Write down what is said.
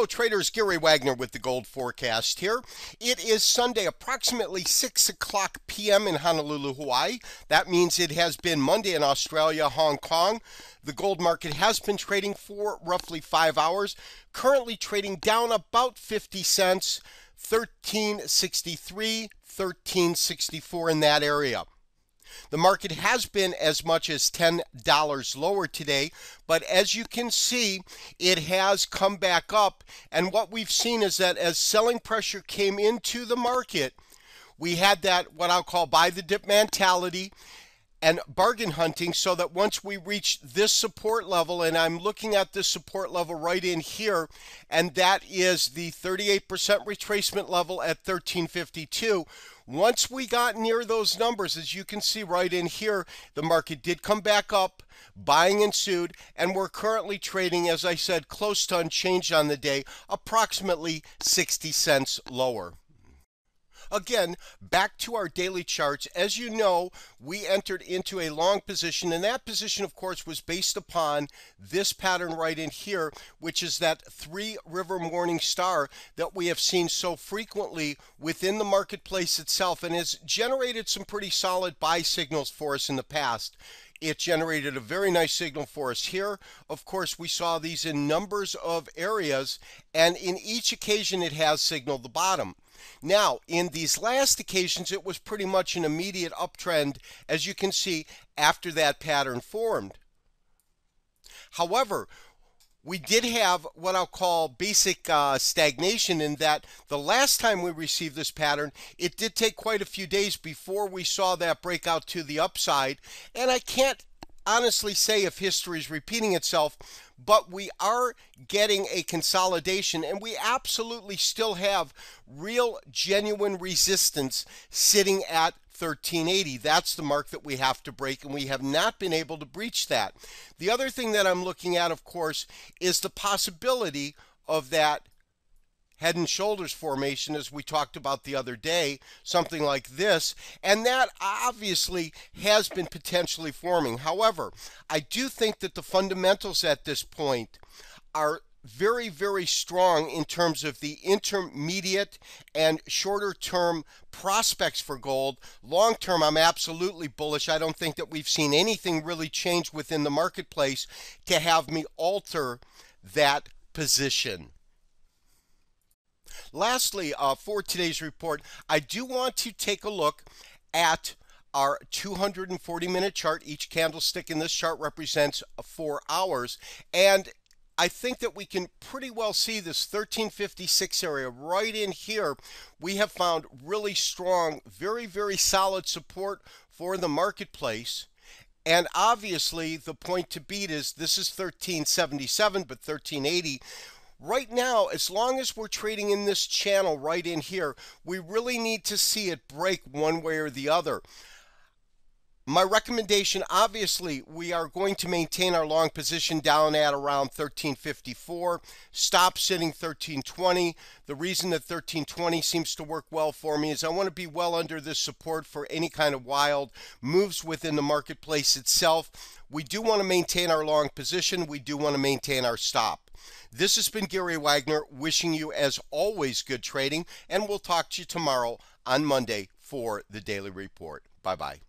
Hello traders, Gary Wagner with the Gold Forecast here. It is Sunday, approximately 6 o'clock p.m. in Honolulu, Hawaii. That means it has been Monday in Australia, Hong Kong. The gold market has been trading for roughly 5 hours, currently trading down about 50 cents, 1363, 1364 in that area. The market has been as much as $10 lower today, but as you can see, it has come back up. And what we've seen is that as selling pressure came into the market, we had that what I'll call buy the dip mentality and bargain hunting, so that once we reach this support level, and I'm looking at this support level right in here, and that is the 38% retracement level at 1352. Once we got near those numbers, as you can see right in here, the market did come back up, buying ensued, and we're currently trading, as I said, close to unchanged on the day, approximately 60 cents lower. Again, back to our daily charts. As you know, we entered into a long position, and that position, of course, was based upon this pattern right in here, which is that three-river morning star that we have seen so frequently within the marketplace itself, and has generated some pretty solid buy signals for us in the past. It generated a very nice signal for us here. Of course, we saw these in numbers of areas, and in each occasion it has signaled the bottom. Now, in these last occasions, it was pretty much an immediate uptrend, as you can see, after that pattern formed. However, we did have what I'll call basic stagnation, in that the last time we received this pattern, it did take quite a few days before we saw that breakout to the upside. And I can't honestly say if history is repeating itself, but we are getting a consolidation, and we absolutely still have real, genuine resistance sitting at 1380. That's the mark that we have to break, and we have not been able to breach that. The other thing that I'm looking at, of course, is the possibility of that head and shoulders formation, as we talked about the other day, something like this, and that obviously has been potentially forming. However, I do think that the fundamentals at this point are very, very strong in terms of the intermediate and shorter term prospects for gold. Long term, I'm absolutely bullish. I don't think that we've seen anything really change within the marketplace to have me alter that position. Lastly, for today's report, I do want to take a look at our 240-minute chart. Each candlestick in this chart represents 4 hours, and I think that we can pretty well see this 1356 area right in here. We have found really strong, very, very solid support for the marketplace. And obviously, the point to beat is this is 1377, but 1380. Right now, as long as we're trading in this channel right in here, we really need to see it break one way or the other. My recommendation, obviously, we are going to maintain our long position down at around 1354. Stop sitting 1320. The reason that 1320 seems to work well for me is I want to be well under this support for any kind of wild moves within the marketplace itself. We do want to maintain our long position. We do want to maintain our stop. This has been Gary Wagner, wishing you, as always, good trading, and we'll talk to you tomorrow on Monday for the Daily Report. Bye-bye.